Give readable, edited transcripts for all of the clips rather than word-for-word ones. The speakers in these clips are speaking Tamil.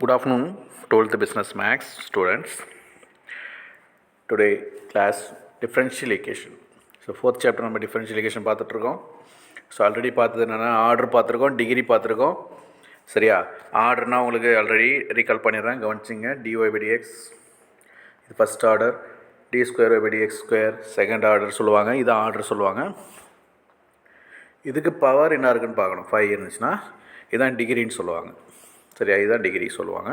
Good afternoon, 12th Business Max students. Today class differential equation. So 4th chapter நம்ம differential equation பார்த்துட்ருக்கோம். ஸோ ஆல்ரெடி பார்த்தது என்னென்னா ஆர்டர் பார்த்துருக்கோம், டிகிரி பார்த்துருக்கோம். சரியா? ஆர்டர்னால் உங்களுக்கு ஆல்ரெடி ரீகால் பண்ணிடுறேன், கவனிச்சிங்க. dy/dx இது first order, d²/dx², second order சொல்லுவாங்க, இது ஆர்டர் சொல்லுவாங்க. இதுக்கு பவர் என்ன இருக்குன்னு பார்க்கணும். 5 இருந்துச்சுன்னா இதுதான் டிகிரின்னு சொல்லுவாங்க. சரியா? இதுதான் டிகிரி சொல்லுவாங்க.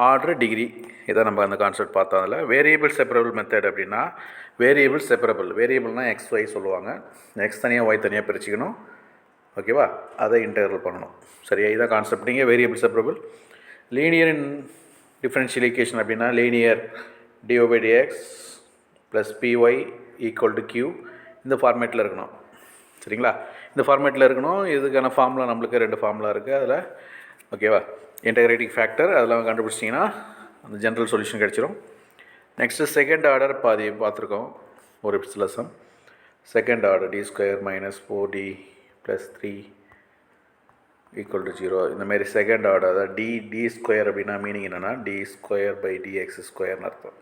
ஆர்டர் டிகிரி இதை நம்ம அந்த கான்செப்ட் பார்த்தோம். அதில் வேரியபிள் செப்பரபிள் மெத்தட் அப்படின்னா வேரியபிள் செப்பரபிள், வேரியபிள்னால் எக்ஸ் ஒய் சொல்லுவாங்க. எக்ஸ் தனியாக ஒய் தனியாக பிரிச்சுக்கணும். ஓகேவா? அதை இன்டெக்ரல் பண்ணணும். சரியா? இதான் கான்செப்ட். நீங்கள் வேரியபிள் செப்பரபிள். லீனியர் இன் டிஃபரன்ஷியல் ஈக்குவேஷன் அப்படின்னா linear dy/dx plus py equal to q இந்த ஃபார்மேட்டில் இருக்கணும். சரிங்களா? இந்த ஃபார்மேட்டில் இருக்கணும். இதுக்கான ஃபார்முலா நம்மளுக்கு 2 ஃபார்முலா இருக்குது. அதில் ஓகேவா, இன்டகிரேட்டிங் ஃபேக்டர் அதெல்லாம் கண்டுபிடிச்சிட்டிங்கன்னா அந்த ஜென்ரல் சொல்யூஷன் கிடச்சிரும். நெக்ஸ்ட்டு செகண்ட் ஆர்டர் பாதி பார்த்துருக்கோம் ஒரு lesson. Second order d² - 4d + 3 = 0. இந்தமாரி செகண்ட் ஆர்டர் அதாவது d² அப்படின்னா மீனிங் என்னென்னா d²/dx² அர்த்தம்.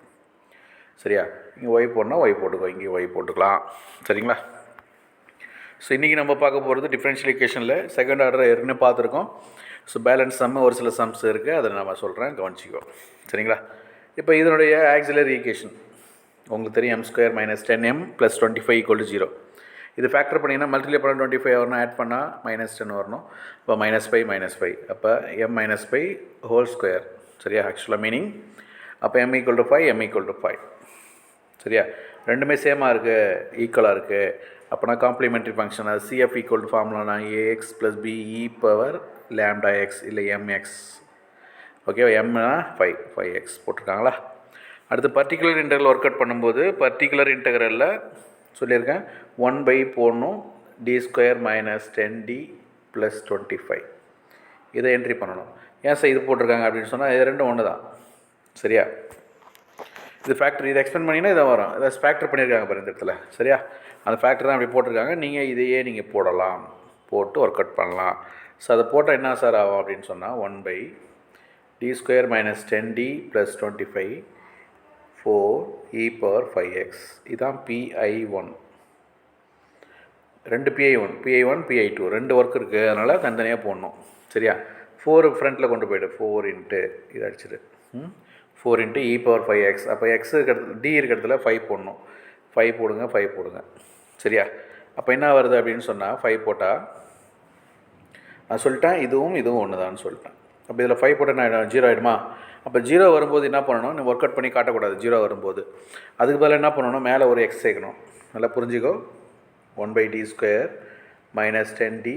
சரியா? இங்கே ஒய் போடணும், ஒய் போட்டுக்கோ, இங்கே ஒய் போட்டுக்கலாம். சரிங்களா? ஸோ இன்றைக்கி நம்ம பார்க்க போகிறது டிஃபரன்ஷியல் ஈக்குவேஷனில் செகண்ட் ஆர்டர் ஏற்கனவே பார்த்துருக்கோம். ஸோ பேலன்ஸ் சம்மு ஒரு சில சம்ஸ் இருக்குது, அதை நான் சொல்கிறேன், கவனிச்சிக்கோ. சரிங்களா? இப்போ இதனுடைய ஆக்சிலரி ஈக்குவேஷன் உங்களுக்கு தெரியும். m² - 10m + 25 = 0. இது ஃபேக்டர் பண்ணிங்கன்னா மல்டிப்ளை பண்ண 25 வரணும், ஆட் பண்ணால் -10 வரணும். இப்போ -5 -5 அப்போ m - 5 ஹோல் ஸ்கொயர். சரியா? ஆக்சுவலாக மீனிங் அப்போ m = 5, m = 5. சரியா? ரெண்டுமே சேமாக இருக்குது, ஈக்குவலாக இருக்குது. அப்போனா காம்ப்ளிமெண்ட்ரி ஃபங்க்ஷன் அது CF = ஃபார்முலானா ax + b e⁻λx இல்லை mx. ஓகேவா? mனா 5x போட்டிருக்காங்களா? அடுத்து பர்டிகுலர் இன்டெக்ரல் ஒர்க் அவுட் பண்ணும்போது பர்டிகுலர் இன்டெக்ரலில் சொல்லியிருக்கேன் 1 போடணும், d² - 10d + 25 இதை என்ட்ரி பண்ணணும். ஏன் சார் இது போட்டிருக்காங்க அப்படின்னு சொன்னால் இது ரெண்டும் ஒன்று தான். சரியா? இது ஃபேக்டர், இதை எக்ஸ்பெண்ட் பண்ணிங்கன்னா இதை வரும். இதை ஃபேக்டர் பண்ணியிருக்காங்க பாரு இந்த இடத்துல. சரியா? அந்த ஃபேக்டர் தான் அப்படி போட்டிருக்காங்க. நீங்கள் இதையே நீங்கள் போடலாம், போட்டு ஒர்க் அவுட் பண்ணலாம். ஸோ அதை போட்டால் என்ன சார் ஆகும் அப்படின்னு சொன்னால் 1 d² - 10d + 25 4e⁻5x இதுதான் PI1. 2 PI1 PI2 2 ஒர்க் இருக்குது, அதனால் தனித்தனியாக போடணும். சரியா? 4 ஃப்ரண்ட்டில் கொண்டு போய்ட்டு 4 இன்ட்டு இது அடிச்சிடு 4 × e⁻5x. அப்போ எக்ஸ் இருக்கிறது டி இருக்கிறதுல 5 போடணும். 5 போடுங்க, 5 போடுங்க. சரியா? அப்போ என்ன வருது அப்படின்னு சொன்னால் 5 போட்டால் நான் சொல்லிட்டேன் இதுவும் ஒன்று தான் சொல்லிட்டேன். அப்போ இதில் 5 போட்டால் என்ன ஆகிடும்? 0 ஆகிடுமா? அப்போ 0 வரும்போது என்ன பண்ணணும்? நீ ஒர்க் அவுட் பண்ணி காட்டக்கூடாது 0 வரும்போது. அதுக்கு பதில் என்ன பண்ணணும்? மேலே ஒரு எக்ஸ் சேர்க்கணும். நல்லா புரிஞ்சுக்கோ. 1 d² - 10d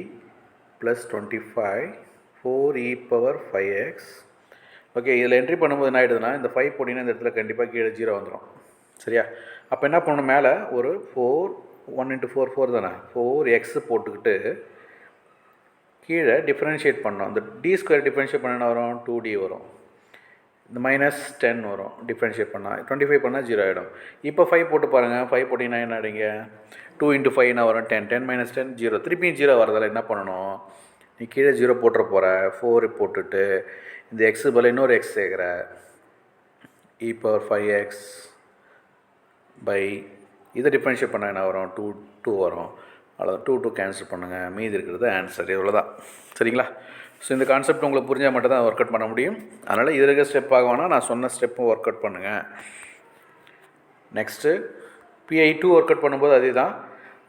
+ 25 4e⁻5x. ஓகே, இதில் என்ட்ரி பண்ணும்போது என்ன ஆகிடுதுன்னா இந்த 5 போட்டிங்கன்னா இந்த இடத்துல கண்டிப்பாக கீழே 0 வந்துடும். சரியா? அப்போ என்ன பண்ணணும்? மேலே ஒரு 4 1 × 4 4 தானே, 4x போட்டுக்கிட்டு கீழே டிஃப்ரென்ஷியேட் பண்ணோம். அந்த d² டிஃப்ரென்ஷியேட் பண்ண என்ன வரும்? 2d வரும். இந்த -10 வரும் டிஃப்ரென்ஷியேட் பண்ணால். 25 பண்ணால் 0 ஆகிடும். இப்போ 5 போட்டு பாருங்கள். 5 போட்டிங்கன்னா என்ன ஆகிடுங்க? 2 × 5 என்ன வரும்? 10 10 - 10 0. திருப்பியும் 0 வரதால் என்ன பண்ணணும்? நீ கீழே 0 போட்டுற போகிற. 4 போட்டுட்டு இந்த எக்ஸு பதில் இன்னொரு எக்ஸ் சேர்க்குற e⁻5x இதை டிஃபரன்ஷியேட் பண்ணால் என்ன வரும்? 2 வரும். அவ்வளோதான். 2 கேன்சல் பண்ணுங்கள், மீதி இருக்கிறது ஆன்சர். இவ்வளோ தான். சரிங்களா? ஸோ இந்த கான்செப்ட் உங்களுக்கு புரிஞ்சால் மட்டும் தான் ஒர்க் அவுட் பண்ண முடியும். அதனால் இது இருக்க ஸ்டெப் ஆகும்னா நான் சொன்ன ஸ்டெப்பும் ஒர்க் அவுட் பண்ணுங்கள். நெக்ஸ்ட்டு PI2 ஒர்க் அவுட் பண்ணும்போது அதே தான்.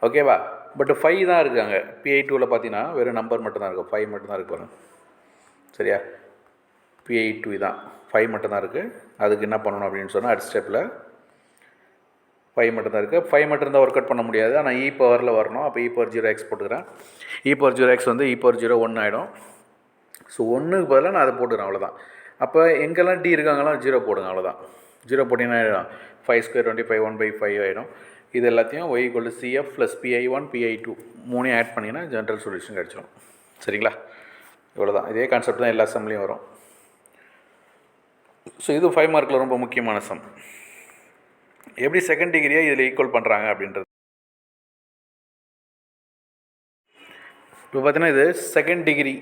ஓகேவா? பட் 5 தான் இருக்காங்க. PI2வில் பார்த்தீங்கன்னா வெறும் நம்பர் மட்டும்தான் இருக்கும், 5 மட்டும்தான் இருக்கு பாருங்க. சரியா? PI2 தான் 5 மட்டும்தான் இருக்குது. அதுக்கு என்ன பண்ணணும் அப்படின்னு சொன்னால் அடுத்த ஸ்டெப்பில் 5 மட்டும்தான் இருக்குது. 5 மட்டும் இருந்தால் ஒர்க் அவுட் பண்ண முடியாது. ஆனால் e பவரில் வரணும். அப்போ e⁻0x போட்டுக்கிறேன். e⁻0x வந்து e⁻0 1 ஆகிடும். ஸோ 1க்கு பதிலாக நான் அதை போட்டுக்கிறேன். அவ்வளோதான். அப்போ எங்கெல்லாம் டி இருக்காங்களாம் 0 போடுங்க. அவ்வளோதான். 0 போட்டிங்கன்னா ஆகிடும் 5² 25 1/5 ஆகிடும். இது எல்லாத்தையும் y = CF + PI1 PI2 மூணையும் ஆட் பண்ணிங்கன்னா ஜென்ரல் சொல்யூஷன் கிடச்சிடும். சரிங்களா? இவ்வளோ தான். இதே கான்செப்ட் தான் எல்லா சம்லேயும் வரும். ஸோ இது 5 மார்க்கில் ரொம்ப முக்கியமான சம். எப்படி செகண்ட் டிகிரியை இதில் ஈக்குவல் பண்ணுறாங்க அப்படின்றது. இப்போ பார்த்தீங்கன்னா இது செகண்ட் டிகிரி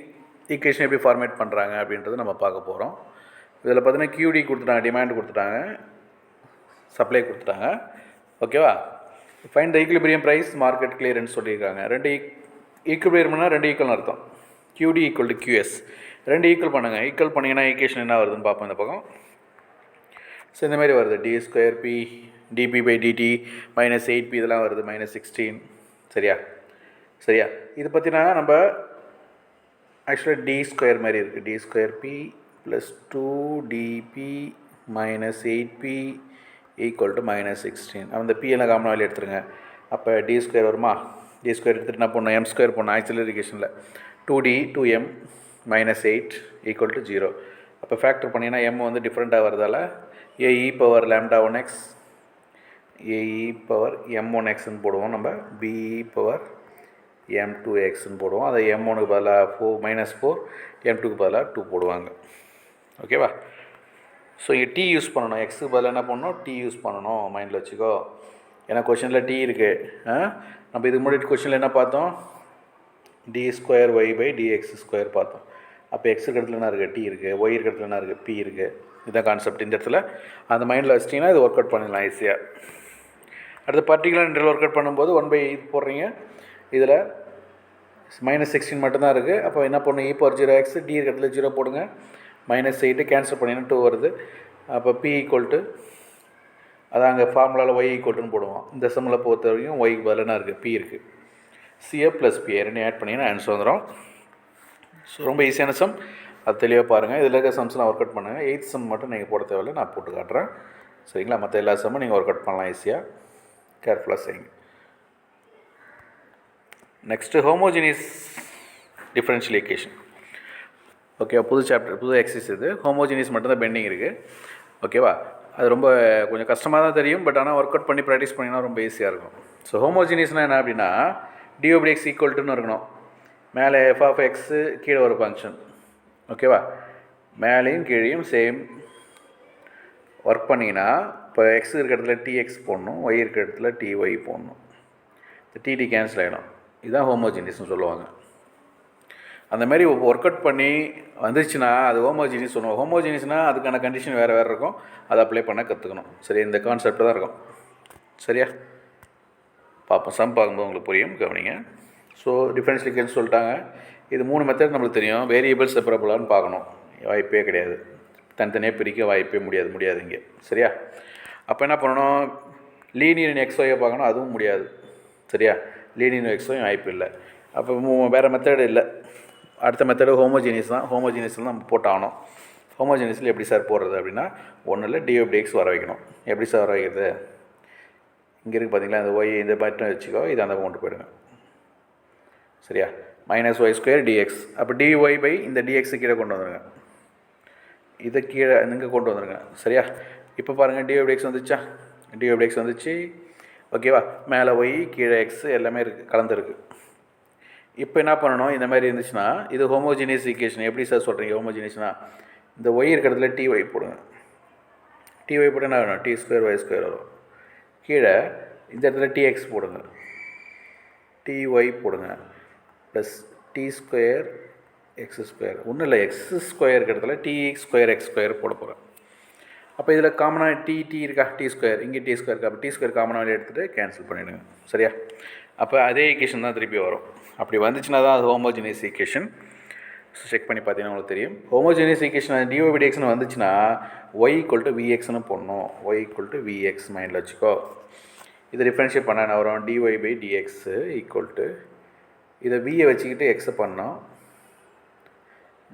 ஈக்குவேஷன் எப்படி ஃபார்மேட் பண்ணுறாங்க அப்படின்றத நம்ம பார்க்க போகிறோம். இதில் பார்த்தீங்கன்னா QD கொடுத்துட்டாங்க, டிமாண்ட் கொடுத்துட்டாங்க, சப்ளை கொடுத்துட்டாங்க. ஓகேவா? Find the equilibrium price market clearance சொல்லியிருக்காங்க. ரெண்டு ஈக்குலிபிரியம்னா ரெண்டு ஈக்குவல்னு அர்த்தம். QD equal to QS. ரெண்டு ஈக்குவல் பண்ணுங்கள். ஈக்குவல் பண்ணிங்கன்னா ஈக்குவேஷன் என்ன வருதுன்னு பார்ப்போம் இந்த பக்கம். ஸோ இந்த மாதிரி வருது, d2p dp/dt -8p இதெல்லாம் வருது, -16. சரியா? இது பற்றினா நம்ம ஆக்சுவலாக d² மாதிரி இருக்குது. d2p + 2dp -8p = -16. அந்த p எல்லாம் காமனாக வெளியே எடுத்துருங்க. அப்போ d² வருமா? d² எடுத்துகிட்டு என்ன பண்ணணும்? m² பண்ணணும். ஆக்சிலரிகேஷனில் 2d 2m -8 = 0. அப்போ ஃபேக்டர் பண்ணிங்கன்னா m வந்து டிஃப்ரெண்ட்டாக வரதால் ae power λ1x ae power m1xன்னு போடுவோம். நம்ம be பவர் m2xன்னு போடுவோம். அதை m1க்கு பதிலாக -4, m2க்கு பதிலாக 2 போடுவாங்க. ஓகேவா? ஸோ இங்கே t யூஸ் பண்ணணும். எக்ஸுக்கு பதிலாக என்ன பண்ணணும்? t யூஸ் பண்ணணும். மைண்டில் வச்சுக்கோ. ஏன்னா கொஷனில் t இருக்குது. நம்ம இதுக்கு முன்னாடி கொஷனில் என்ன பார்த்தோம்? d²y/dx² பார்த்தோம். அப்போ x இருக்கிறதுல என்ன இருக்குது? t இருக்குது. y இருக்கிறதுல என்ன இருக்குது? p இருக்குது. இதுதான் கான்செப்ட். இந்த இடத்துல அந்த மைண்டில் வச்சிட்டிங்கன்னா இது ஒர்க் அவுட் பண்ணிடலாம் ஈஸியாக. அடுத்து பர்டிகுலர் இன்டர்வல் ஒர்க் அவுட் பண்ணும்போது 1/8 போடுறீங்க. இதில் -16 மட்டும்தான் இருக்குது. அப்போ என்ன பண்ணணும்? e பவர் 0x d இருக்கிறதுல 0 போடுங்க. -8 கேன்சல் பண்ணிங்கன்னா 2 வருது. அப்போ p = அதான் அங்கே ஃபார்முலாவில் y = போடுவோம். இந்த சம்மில் பொறுத்த வரைக்கும் yக்கு பதில் என்ன இருக்குது? p இருக்குது. CF + p ரெண்டு ஆட் பண்ணிங்கன்னா ஆன்சர் வந்துடும். ஸோ ரொம்ப ஈஸியான சம், அது தெளிவாக பாருங்கள். இதில் இருக்க சம்ஸ்லாம் ஒர்க் அவுட் பண்ணுங்கள். 8th சம் மட்டும் நீங்கள் போட தேவையில்லை, நான் போட்டு காட்டுறேன். சரிங்களா? மற்ற எல்லா சம்மும் நீங்கள் ஒர்க் அவுட் பண்ணலாம் ஈஸியாக. கேர்ஃபுல்லாக செய்யுங்க. Next homogeneous differential equation. ஓகேவா? புது சாப்டர், புது எக்ஸசைஸ் இது. ஹோமோஜினியஸ் மட்டும்தான் பெண்டிங் இருக்குது. ஓகேவா? அது ரொம்ப கொஞ்சம் கஷ்டமாக தான் தெரியும், பட் ஆனால் ஒர்க் அவுட் பண்ணி ப்ராக்டிஸ் பண்ணிங்கன்னா ரொம்ப ஈஸியாக இருக்கும். ஸோ ஹோமோஜினியஸ்னால் என்ன அப்படின்னா d/x = இருக்கணும். மேலே f(x) கீழே ஒரு ஃபங்க்ஷன். ஓகேவா? மேலேயும் கீழேயும் சேம் ஒர்க் பண்ணிங்கன்னா இப்போ x இருக்கிற இடத்துல tx போடணும், y இருக்கிற இடத்துல ty போடணும். இந்த tt கேன்சல் ஆகிடும். இதுதான் ஹோமோஜினியஸ்னு சொல்லுவாங்க. அந்த மாதிரி ஒர்க் அவுட் பண்ணி வந்துச்சுன்னா அது ஹோமோஜினியஸ் சொல்லுவோம். ஹோமோஜினியஸ்னால் அதுக்கான கண்டிஷன் வேறு இருக்கும். அதை அப்ளை பண்ண கற்றுக்கணும். சரி, இந்த கான்செப்ட் தான் இருக்கும். சரியா? பார்ப்போம். சம் பார்க்கும்போது உங்களுக்கு புரியும், கவனிங்க. ஸோ டிஃபரன்ஷியல் ஈக்குவேஷன் சொல்லிட்டாங்க. இது 3 மெத்தட் நம்மளுக்கு தெரியும். வேரியபிள் செப்பரபிளான்னு பார்க்கணும். வாய்ப்பே கிடையாது. தனித்தனியாக பிரிக்க வாய்ப்பே முடியாது இங்கே. சரியா? அப்போ என்ன பண்ணணும்? லீனியர் XYயை பார்க்கணும். அதுவும் முடியாது. சரியா? லீனியர் XYயும் வாய்ப்பு இல்லை. அப்போ வேறு மெத்தடு இல்லை. அடுத்த மெத்தடு ஹோமோஜினியஸ் தான். ஹோமோஜினியஸில் நம்ம போட்டாகணும். ஹோமோஜினியஸில் எப்படி சார் போடுறது அப்படின்னா, ஒன்றும் இல்லை, d/dx வர வைக்கணும். எப்படி சார் வர வைக்கிறது? இங்கே இருக்குது பார்த்தீங்களா, இந்த y இந்த மட்டும் வச்சுக்கோ, இது அந்த கொண்டு போயிடுங்க. சரியா? -y² dx. அப்போ dy இந்த dx கீழே கொண்டு வந்துடுங்க. இதை கீழே இங்கே கொண்டு வந்துடுங்க. சரியா? இப்போ பாருங்கள், d/dx வந்துச்சா? d/dx வந்துச்சு. ஓகேவா? மேலே y கீழே x எல்லாமே இருக்குது, கலந்துருக்கு. இப்போ என்ன பண்ணணும்? இந்த மாதிரி இருந்துச்சுன்னா இது ஹோமோஜினியஸ் ஈக்குவேஷன். எப்படி சார் சொல்கிறீங்க ஹோமோஜினியஸ்னால்? இந்த y இருக்கிறதுல ty போடுங்க. ty போட்டு என்ன வேணும்? t² y² வரும். கீழே இந்த இடத்துல tx போடுங்க, ty போடுங்க, ப்ளஸ் t² x². ஒன்றும் இல்லை, x² இருக்கிறதுல t² x² போட போகிறேன். அப்போ இதில் காமனாக t இருக்கா? t², இங்கே t² இருக்கா? அப்போ t² காமனாக எடுத்துகிட்டு கேன்சல் பண்ணிவிடுங்க. சரியா? அப்போ அதே ஈக்குவேஷன் தான் திருப்பி வரும். அப்படி வந்துச்சுன்னா தான் அது ஹோமோஜினியஸ் ஈக்குவேஷன். ஸோ செக் பண்ணி பார்த்தீங்கன்னா உங்களுக்கு தெரியும். ஹோமோஜினியஸ் ஈக்குவேஷன் dy/dxன்னு வந்துச்சுன்னா y = vxன்னு போடணும். y = vx மைண்டில் வச்சுக்கோ. இதை டிஃப்ரென்ஷியேட் பண்ண என்ன வரும்? dy/dx = இதை vயை வச்சுக்கிட்டு எக்ஸை பண்ணோம்,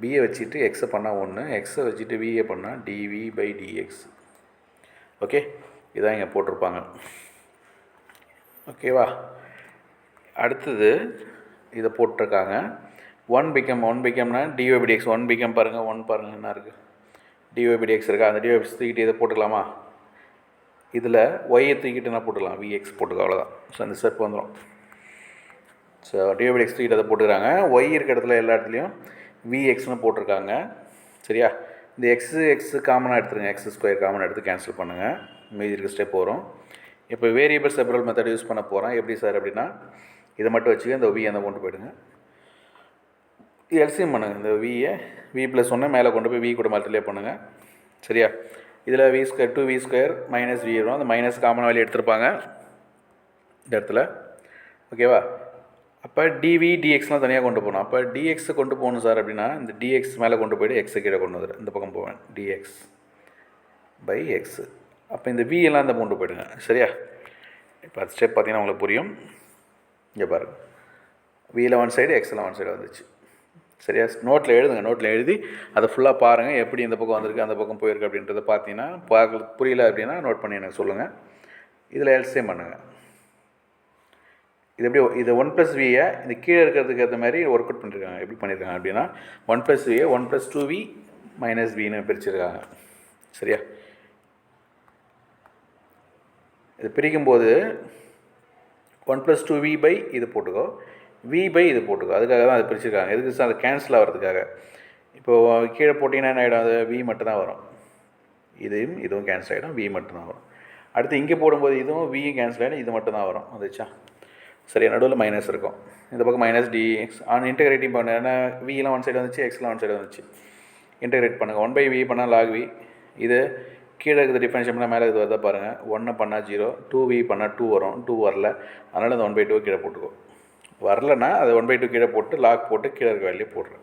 பியை வச்சுக்கிட்டு எக்ஸை பண்ணால் 1, எக்ஸை வச்சுட்டு விஏ பண்ணால் dv/dx. ஓகே, இதான் இங்கே போட்டிருப்பாங்க. ஓகேவா? அடுத்தது இதை போட்டிருக்காங்க. 1 பிகம்னா dy/dx 1 பிகம் பாருங்கள். 1 பாருங்கள் என்ன இருக்குது? dy/dx இருக்கா? அந்த dy/dx தூக்கிட்டு இதை போட்டுக்கலாமா? இதில் ஒய்யை தூக்கிட்டு என்ன போட்டுக்கலாம்? vx போட்டுக்க, அவ்வளோதான். ஸோ அந்த ஸ்டெப் வந்துடும். ஸோ dy/dx தூக்கிட்டு அதை போட்டுக்கிறாங்க. ஒய் இருக்க இடத்துல எல்லா இடத்துலையும் vxன்னு போட்டிருக்காங்க. சரியா? இந்த எக்ஸு காமனாக எடுத்துருங்க. x² காமனாக எடுத்து கேன்சல் பண்ணுங்கள். மீதி இருக்க ஸ்டெப் வரும். இப்போ வேரியபிள் செப்பரல் மெத்தட் யூஸ் பண்ண போகிறேன். எப்படி சார் அப்படின்னா, இதை மட்டும் வச்சுக்க, இந்த v அந்த கொண்டு போய்டுங்க. எல்சிஎம் பண்ணுங்கள். இந்த v+1 மேலே கொண்டு போய் v கூட மல்டிப்ளை பண்ணுங்கள். சரியா? இதில் v square 2v square minus v வரும். அந்த மைனஸ் காமன் வேல்யூ எடுத்திருப்பாங்க இந்த இடத்துல. ஓகேவா? அப்போ dv dxலாம் தனியாக கொண்டு போகணும். அப்போ dx கொண்டு போகணும் சார் அப்படின்னா இந்த dx மேலே கொண்டு போய்ட்டு x கீழே கொண்டு வந்துடு. இந்த பக்கம் போவேன் dx பை எக்ஸு. அப்போ இந்த v எல்லாம் இந்த கொண்டு போய்டுங்க. சரியா? இப்போ அது ஸ்டெப் பார்த்தீங்கன்னா உங்களுக்கு புரியும். இங்கே பாருங்கள், வியில் ஒன் சைடு எக்ஸில் ஒன் சைடு வந்துச்சு. சரியா? நோட்டில் எழுதுங்க. நோட்டில் எழுதி அதை ஃபுல்லாக பாருங்கள், எப்படி இந்த பக்கம் வந்திருக்கு அந்த பக்கம் போயிருக்கு அப்படின்றத பார்த்தீங்கன்னா புரியல அப்படின்னா நோட் பண்ணி எனக்கு சொல்லுங்கள். இதில் எல்சிஎம் பண்ணுங்கள். இது எப்படி இது 1+vயை இந்த கீழே இருக்கிறதுக்கு ஏற்ற மாதிரி ஒர்க் அவுட் பண்ணியிருக்காங்க. எப்படி பண்ணியிருக்காங்க அப்படின்னா 1+vயை 1+2v -vன்னு பிரிச்சுருக்காங்க. சரியா? இது பிரிக்கும்போது 1+2v பை இது போட்டுக்கோ, v பை இது போட்டுக்கோ. அதுக்காக தான் அது பிரிச்சுருக்காங்க. எதுக்கு சார்? அது கேன்சல் ஆகிறதுக்காக. இப்போது கீழே போட்டிங்கன்னா என்ன ஆகிடும்? அது v மட்டும்தான் வரும். இதுவும் கேன்சல் ஆகிடும், v மட்டும்தான் வரும். அடுத்து இங்கே போடும்போது இதுவும் vயும் கேன்சல் ஆகிடும், இது மட்டும்தான் வரும். வந்துச்சா? சரியா? நடுவில் மைனஸ் இருக்கும். இந்த பக்கம் மைனஸ் dx இன்டெகிரேட்டிங் பண்ண, ஏன்னா vலாம் ஒன் சைடு வந்துச்சு, எக்ஸ்லாம் ஒன் சைடு வந்துச்சு. இன்டெகிரேட் பண்ணுங்கள். 1/v பண்ணால் log v. இது கீழே இருக்குது டிஃபரன்ஷியேட் பண்ணால் மேலே இது வருதா பாருங்கள். 1 பண்ணால் 0, 2v பண்ணால் 2 வரும். 2 வரல, அதனால் அந்த 1/2 கீழே போட்டுக்கோ. வரலன்னா அது 1/2 கீழே போட்டு லாக் போட்டு கீழே இருக்க வேல்யூ போடுறேன்.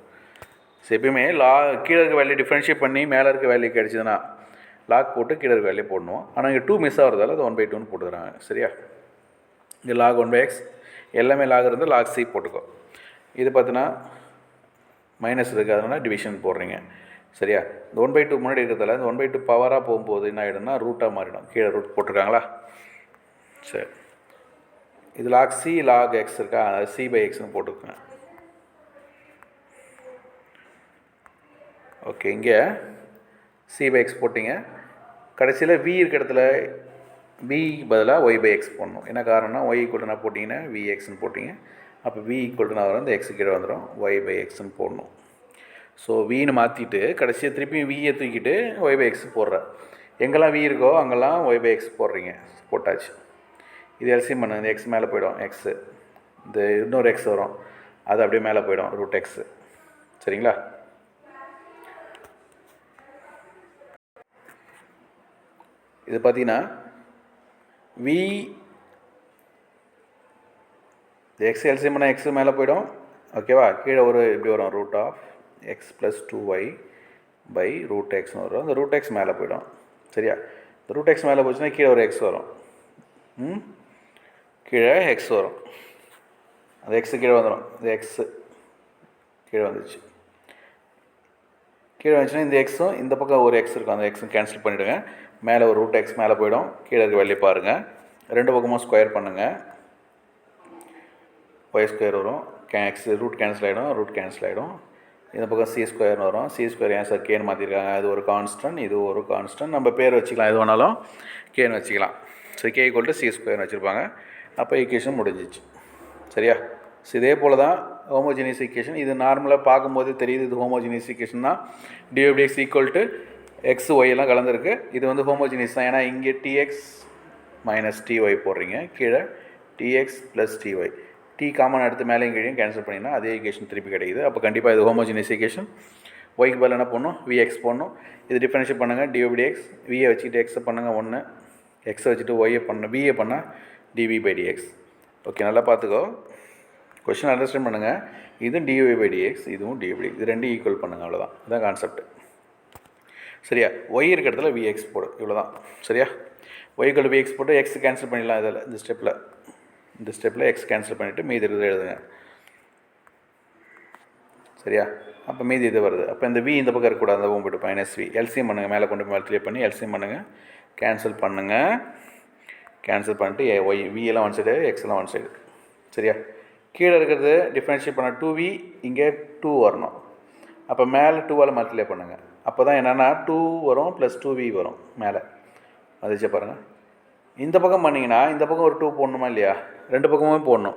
ஸோ எப்பயுமே கீழே இருக்க வேல்யூ டிஃபரன்ஷியேட் பண்ணி மேலே இருக்க வேல்யூ கிடச்சிதுன்னா லாக் போட்டு கீழே இருக்க வேல்யூ போடணும். ஆனால் இங்கே 2 மிஸ் ஆகிறதால அது 1/2ன்னு போட்டுக்கிறாங்க. சரியா? இங்கே log 1/x எல்லாமே லாக் இருந்தால் log c போட்டுக்கோ. இது பார்த்தீங்கன்னா மைனஸ் இருக்குது, அதனால் டிவிஷன் போடுறீங்க. சரியா? இந்த 1/2 முன்னாடி இருக்கிறதால இந்த 1/2 பவராக போகும்போது என்ன ஆகிடும்னா ரூட்டாக மாறிடும். கீழே ரூட் போட்டிருக்காங்களா? சரி, இது log c log x இருக்கா, அது c/xன்னு போட்டுக்கோங்க. ஓகே, இங்கே c/x போட்டிங்க. கடைசியில் v இருக்கிற இடத்துல v பதிலாக y/x போடணும். என்ன காரணம்னா y ஈக்குவல்னா போட்டிங்கன்னா vxன்னு போட்டிங்க. அப்போ v ஈக்குவல்னா வரும், இந்த x கீழே வந்துடும், y/xன்னு போடணும். ஸோ vன்னு மாற்றிட்டு கடைசியாக திருப்பியும் vயை தூக்கிட்டு y/x போடுறேன். எங்கெல்லாம் v இருக்கோ அங்கெல்லாம் y/x போடுறீங்க. போட்டாச்சு. இது எல்சிஎம் பண்ணு. இந்த எக்ஸ் மேலே போயிடும், எக்ஸு. இந்த இன்னொரு எக்ஸ் வரும், அது அப்படியே மேலே போயிடும், √x. சரிங்களா? இது பார்த்தீங்கன்னா v எக்ஸ் எல்சிஎம் பண்ணால் எக்ஸு மேலே போயிடும். ஓகேவா? கீழே ஒரு இப்படி வரும், √x + 2y / √xன்னு வரும். அந்த √x மேலே போயிடும். சரியா? இந்த √x மேலே போச்சுன்னா கீழே ஒரு எக்ஸ் வரும், கீழே எக்ஸ் வரும். அந்த எக்ஸு கீழே வந்துடும். இந்த எக்ஸு கீழே வந்துச்சு. கீழே வந்துச்சுன்னா இந்த எக்ஸும் இந்த பக்கம் ஒரு எக்ஸ் இருக்கும், அந்த எக்ஸும் கேன்சல் பண்ணிவிடுங்க. மேலே ஒரு √x மேலே போயிடும், கீழே இருக்க வெளியே பாருங்கள். ரெண்டு பக்கமும் ஸ்கொயர் பண்ணுங்கள். y² வரும், எக்ஸ் ரூட் கேன்சல் ஆகிடும், ரூட் கேன்சல் ஆகிடும். இந்த பக்கம் c² வரும். c² ஏன் சார் கேன்னு மாற்றிருக்காங்க? அது ஒரு கான்ஸ்டன்ட், இது ஒரு கான்ஸ்டன்ட். நம்ம பேர் வச்சுக்கலாம், எது வேணாலும் கேன்னு வச்சுக்கலாம். சரி, k = c² வச்சுருப்பாங்க. அப்போ ஈக்குவேஷன் முடிஞ்சிச்சு. சரியா? ஸோ இதே போல் தான் ஹோமோஜினியஸ் ஈக்குவேஷன். இது நார்மலாக பார்க்கும்போது தெரியுது இது ஹோமோஜினியஸ் ஈக்குவேஷன் தான். dx = x y எல்லாம் கலந்துருக்கு. இது வந்து ஹோமோஜினியஸ் தான். ஏன்னா இங்கே tx - ty போடுறீங்க, கீழே tx + ty. t காமன் எடுத்து மேலே கீழேயும் கேன்சல் பண்ணிங்கன்னா அதே ஈக்குவேஷன் திருப்பி கிடைக்குது. அப்போ கண்டிப்பாக இது ஹோமோஜினியஸ் ஈக்குவேஷன். ஒய்க்கு பதில் என்ன பண்ணணும்? vx போடணும். இது டிஃபரன்ஷியேட் பண்ணுங்கள். dx வியை வச்சுக்கிட்டு எக்ஸை பண்ணுங்கள் 1, எக்ஸை வச்சுட்டு ஒய்யை பண்ண வியை பண்ணால் dv/dx. ஓகே, நல்லா பார்த்துக்கோ. கொஷின் அண்டர்ஸ்டாண்ட் பண்ணுங்கள். இது dy/dx, இதுவும் dv/dx. இது ரெண்டும் ஈக்குவல் பண்ணுங்கள். அவ்வளோதான், இதுதான் கான்செப்ட். சரியா? ஒய் இருக்கிற இடத்துல vx போடு, இவ்வளோதான். சரியா? y = vx போட்டு எக்ஸ் கேன்சல் பண்ணிடலாம். இதில் இந்த ஸ்டெப்பில் எக்ஸ் கேன்சல் பண்ணிவிட்டு மீதி இதில் எழுதுங்க. சரியா? அப்போ மீதி இது வருது. அப்போ இந்த v இந்த பக்கம் இருக்கக்கூடாது, அந்த போய்ட்டு -v. எல்சிஎம் பண்ணுங்கள். மேலே கொண்டு போய் மல்டிப்ளை பண்ணி எல்சிஎம் பண்ணுங்கள், கேன்சல் பண்ணுங்கள். கேன்சல் பண்ணிட்டு v எல்லாம் ஒன் சைடு, எக்ஸ் எல்லாம் ஒன் சைடு. சரியா? கீழே இருக்கிறது டிஃபரன்ஷியேட் பண்ண 2v, இங்கே 2 வரணும். அப்போ மேலே 2ஆல் மல்டிப்ளை பண்ணுங்கள். அப்போ தான் என்னென்னா 2 வரும் + 2v வரும் மேலே. வந்துச்சா பாருங்கள். இந்த பக்கம் பண்ணிங்கன்னா இந்த பக்கம் ஒரு 2 போடணுமா இல்லையா? ரெண்டு பக்கமுமே போடணும்.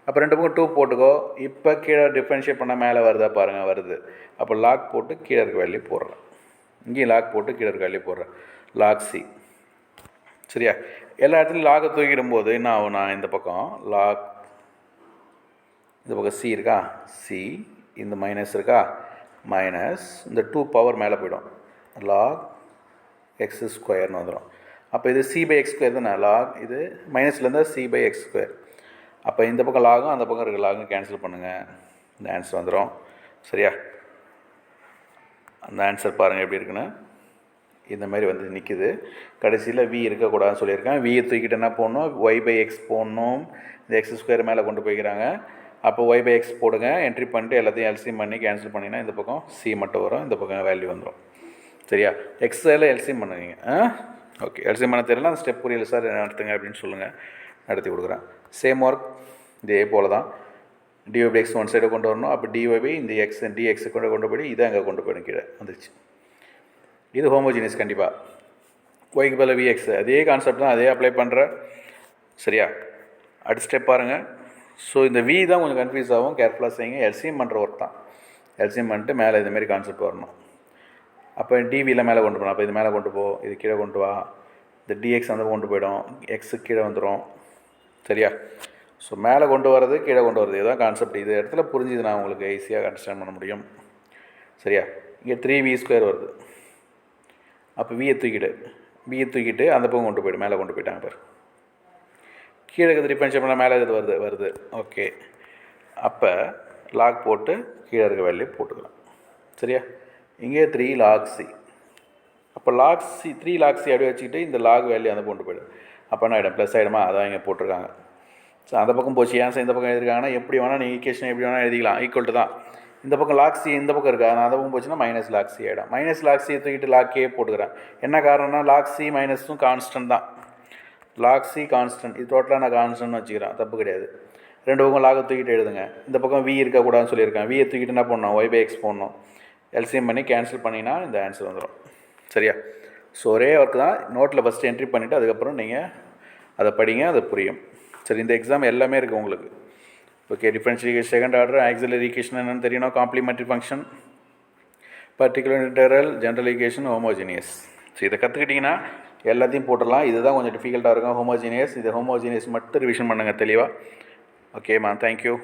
அப்போ ரெண்டு பக்கம் 2 போட்டுக்கோ. இப்போ கீழே டிஃபரன்ஷியேட் பண்ணால் மேலே வருதா பாருங்கள், வருது. அப்போ லாக் போட்டு கீழே இருக்க வேல்யூ போடுறேன். இங்கேயும் லாக் போட்டு கீழே இருக்க வேல்யூ போடுறேன், log c. சரியா? எல்லா இடத்துலையும் லாகை தூக்கிடும்போது என்ன ஆகும்னா இந்த பக்கம் லாக், இந்த பக்கம் c இருக்கா, c, இந்த மைனஸ் இருக்கா, மைனஸ் இந்த 2 பவர் மேலே போயிடும், log எக்ஸ் ஸ்கொயர்னு வந்துடும். அப்போ இது சி பை எக்ஸ் ஸ்கொயர் தானே லாக், இது மைனஸில் இருந்தால் சி பை எக்ஸ் ஸ்கொயர். அப்போ இந்த பக்கம் லாகும் அந்த பக்கம் இருக்க லாகும் கேன்சல் பண்ணுங்கள், இந்த ஆன்சர் வந்துடும். சரியா? அந்த ஆன்சர் பாருங்கள் எப்படி இருக்குன்னு. இந்த மாதிரி வந்து நிற்கிது. கடைசியில் வி இருக்கக்கூடாதுன்னு சொல்லியிருக்கேன். வியை தூக்கிட்டு என்ன போடணும், ஒய் பை எக்ஸ் போடணும். இந்த எக்ஸ் ஸ்கொயர் மேலே கொண்டு போய்க்கிறாங்க. அப்போ ஒய் பை எக்ஸ் போடுங்க, என்ட்ரி பண்ணிட்டு எல்லாத்தையும் எல்சிஎம் பண்ணி கேன்சல் பண்ணிங்கன்னா இந்த பக்கம் சி மட்டும் வரும், இந்த பக்கம் வேல்யூ வந்துடும். சரியா? எக்ஸில் எல்சிஎம் பண்ணுவீங்க. ஓகே, எல்சிஎம் பண்ண தெரியல, அந்த ஸ்டெப் புரியல சார் நடத்துங்க அப்படின்னு சொல்லுங்கள், நடத்தி கொடுக்குறேன். சேம் ஒர்க் இதே போல் தான். டிஒய் பை எக்ஸ் ஒன் சைடை கொண்டு வரணும். அப்போ டிஒய் பை இந்த எக்ஸ் டிஎக்ஸை கொண்டு போய் இதை அங்கே கொண்டு போயிடும், கீழே வந்துருச்சு. இது ஹோமோஜினியஸ் கண்டிப்பாக. ஒய்க்கு பதில் விஎக்ஸ் அதே கான்செப்ட் தான், அதே அப்ளை பண்ணுற. சரியா? அடுத்த ஸ்டெப் பாருங்கள். ஸோ இந்த வி தான் கொஞ்சம் கன்ஃபியூஸ் ஆகும், கேர்ஃபுல்லாக செய்யுங்க. எல்சிஎம் பண்ணுற ஒர்க் தான். எல்சிஎம் பண்ணிட்டு மேலே இதுமாரி கான்செப்ட் வரணும். அப்போ டிவியில் மேலே கொண்டு போகணும். அப்போ இது மேலே கொண்டு போ, இது கீழே கொண்டு வா, இந்த டிஎக்ஸ் வந்து கொண்டு போய்டும், எக்ஸு கீழே வந்துடும். சரியா? ஸோ மேலே கொண்டு வரது கீழே கொண்டு வரது இதுதான் கான்செப்ட். இது இடத்துல புரிஞ்சுது, நான் உங்களுக்கு ஈஸியாக அண்டர்ஸ்டாண்ட் பண்ண முடியும். சரியா? இங்கே 3v ஸ்கொயர் வருது. அப்போ வியை தூக்கிட்டு அந்த பக்கம் கொண்டு போய்ட்டு மேலே கொண்டு போயிட்டாங்க பாரு. கீழே இருக்கிறது டிஃபரன்ஷியேட் பண்ணால் மேலே இருக்கிறது வருது. ஓகே, அப்போ லாக் போட்டு கீழே இருக்க வேல்யூ போட்டுக்கலாம். சரியா? இங்கே 3 log c. அப்போ லாக் சி 3 log c அப்படியே வச்சுக்கிட்டு இந்த லாக் வேல்யூ அந்த கொண்டு போய்டும். அப்போ என்ன ஆகிடும், ப்ளஸ் ஆகிடுமா? அதான் இங்கே போட்டிருக்காங்க. ஸோ அந்த பக்கம் போச்சு, ஏன் சார் இந்த பக்கம் எழுதிருக்காங்கன்னா எப்படி வேணால் நீங்கள் ஈக்குவேஷன் எப்படி வேணால் எழுதிக்கலாம், ஈக்குவல் டு தான். இந்த பக்கம் லாக் சி இந்த பக்கம் இருக்கா, நான் அந்த பக்கம் போச்சுன்னா மைனஸ் லாக் சி ஆகிடும். மைனஸ் லாக் சி தூக்கிட்டு லாக் கே போட்டுக்கிறேன். என்ன காரணம்னா லாக் சி மைனஸும் கான்ஸ்டன்ட் தான். லாக் சி கான்ஸ்டன்ட், இது டோட்டலாக நான் கான்ஸ்டன்ட்னு வச்சுக்கிறேன், தப்பு கிடையாது. ரெண்டு பக்கம் லாகை தூக்கிட்டு எழுதுங்க. இந்த பக்கம் வி இருக்கக்கூடாதுன்னு சொல்லியிருக்கேன். வியை தூக்கிட்டு என்ன பண்ணணும், ஒய் பை எக்ஸ் போடணும். எல்சிஎம் பண்ணி கேன்சல் பண்ணிங்கன்னா இந்த ஆன்சர் வந்துடும். சரியா? ஸோ ஒரே ஒர்க் தான். நோட்டில் ஃபஸ்ட்டு என்ட்ரி பண்ணிவிட்டு அதுக்கப்புறம் நீங்கள் அதை படிங்க, அது புரியும். சரி, இந்த எக்ஸாம் எல்லாமே இருக்குது உங்களுக்கு. Okay, differential equation second order, auxiliary equation என்னென்னு தெரியணும், complimentary function, particular integral, general equation, homogeneous. So இதை கற்றுக்கிட்டிங்கன்னா எல்லாத்தையும் போட்டுடலாம். இதுதான் கொஞ்சம் டிஃபிகல்ட்டாக இருக்கும், ஹோமோஜினியஸ். இது ஹோமோஜினியஸ் மட்டும் ரிவிஷன் பண்ணுங்கள் தெளிவாக. ஓகேம்மா, தேங்க்யூ.